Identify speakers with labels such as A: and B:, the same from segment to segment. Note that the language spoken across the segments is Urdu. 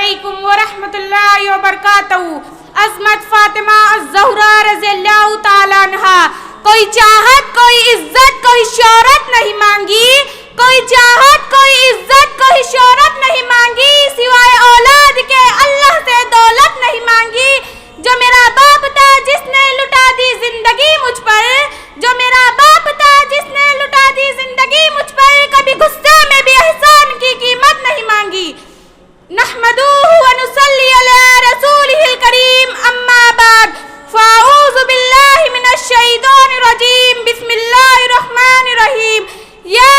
A: علیکم ورحمۃ اللہ وبرکاتہ. عظمت فاطمہ الزہرا رضی اللہ تعالیٰ عنہا. کوئی چاہت کوئی عزت کوئی شہرت نہیں مانگی, کوئی چاہت کوئی عزت کوئی شہرت نہیں مانگی, سوائے اولاد کے اللہ سے دولت نہیں مانگی. جو میرا باپ تھا جس نے لٹا دی زندگی مجھ پر, جو میرا باپ تھا جس نے لٹا دی زندگی مجھ پر, کبھی غصے میں بھی احسان کی قیمت نہیں مانگی. نحمدوہ ونصلی علی رسولہ الکریم, اما بعد, فاعوذ باللہ من الشیطان الرجیم, بسم اللہ الرحمن الرحیم. یا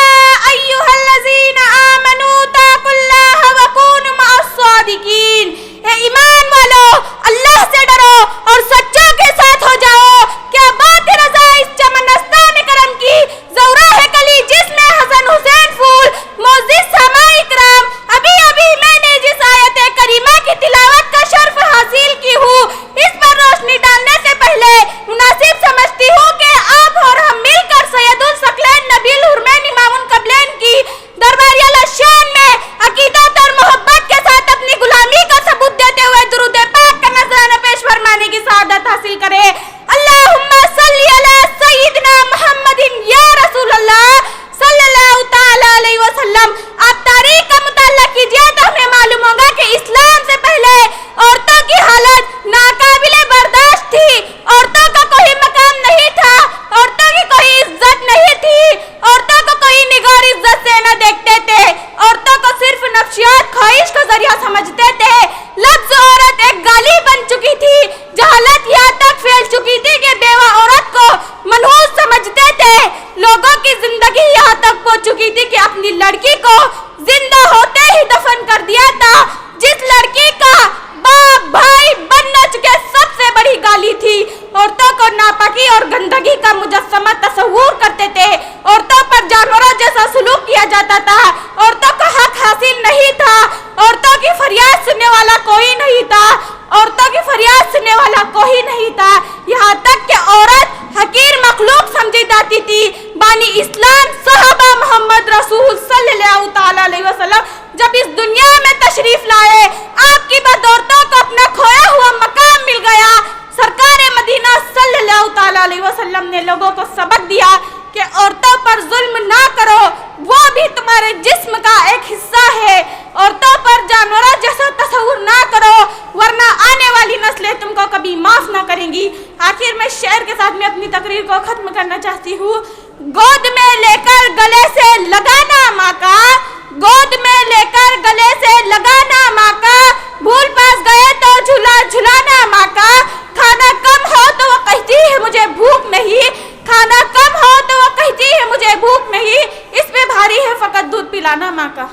A: ایہا الذین آمنوا اتقوا اللہ وکونوا مع الصادقین. اے ایمان والو, اللہ سے ڈرو اور سچوں کے ساتھ ہو جاؤ. کیا بات ہے رضا اس چمنستان کرم کی, زہرا ہے کلی جس میں حسن حسین پھول, معزز سامعین کرام, ابھی ابھی میں نے جس آیت کریمہ کی تلاوت کا شرف حاصل کی ہوں, اس پر روشنی ڈالنے سے پہلے مناسب سمجھتی ہوں کہ آپ اور ہم مل کر سید الثقلین نبی الحرمین امام القبلین کی درباری الشان میں عقیدت اور محبت کے ساتھ اپنی غلامی کا ثبوت دیتے ہوئے درود پاک کا نذرانہ پیش فرمانے کی سعادت حاصل کرے. اللہم صلی علی سیدنا محمد یا رسول اللہ صلی اللہ تعالی علیہ وسلم. آپ تاریخ کا مطالعہ کیجئے تو ہمیں معلوم ہوگا کہ اسلام سے پہلے عورتوں کی حالت ناقابل برداشت تھی. عورتوں کا کوئی مقام نہیں تھا, عورتوں کی کوئی عزت نہیں تھی, عورتوں کو کوئی نگار عزت سے نہ دیکھتے تھے, عورتوں کو صرف نفسیات خواہش کا ذریعہ سمجھتے تھے. لفظ عورت ایک گالی بن چکی تھی. جہالت یہاں تک پھیل چکی تھی کہ بیوہ عورت کو منحوس سمجھتے تھے. لوگوں کی زندگی یہاں تک پہنچ چکی تھی کہ اپنی لڑکی کو زندہ ہوتے ہی دفن کر دیا تھا. جس لڑکی کا باپ بھائی بن نہ چکے سب سے بڑی گالی تھی. عورتوں کو ناپاکی اور گندگی کا مجسمہ تصور کرتے تھے. عورتوں پر جانوروں جیسا سلوک کیا جاتا تھا. عورتوں کو حق حاصل نہیں تھا. عورتوں کی فریاد سننے والا کوئی نہیں تھا. عورتوں کی فریاد سننے والا کوئی نہیں تھا. یہاں تک کہ عورت حقیر مخلوق سمجھی جاتی تھی. بانی اسلام صحابہ محمد رسول صلی اللہ تعالی علیہ وسلم جب اس دنیا میں تشریف لائے, آپ کی بدولتوں کو اپنا کھویا ہوا مقام مل گیا. سرکار مدینہ صلی اللہ تعالی علیہ وسلم نے لوگوں کو سبق دیا کہ عورتوں پر ظلم نہ کرو, وہ بھی تمہارے جسم کا ایک حصہ ہے. عورتوں پر جانوروں جیسا تصور نہ کرو, ورنہ آنے والی نسلیں تم کو کبھی معاف نہ کریں گی. آخر میں شعر کے ساتھ میں اپنی تقریر کو ختم کرنا چاہتی ہوں. گود میں لے کر گلے سے لگانا ماں کا, گود میں لے کر گلے سے لگانا ماں کا, بھول پاس گئے تو جھولا جھلانا ماں کا. کھانا کم ہو تو وہ کہتی ہے مجھے بھوک نہیں, کھانا کم ہو تو وہ کہتی ہے مجھے بھوک نہیں, اس پہ بھاری ہے فقط دودھ پلانا ماں کا.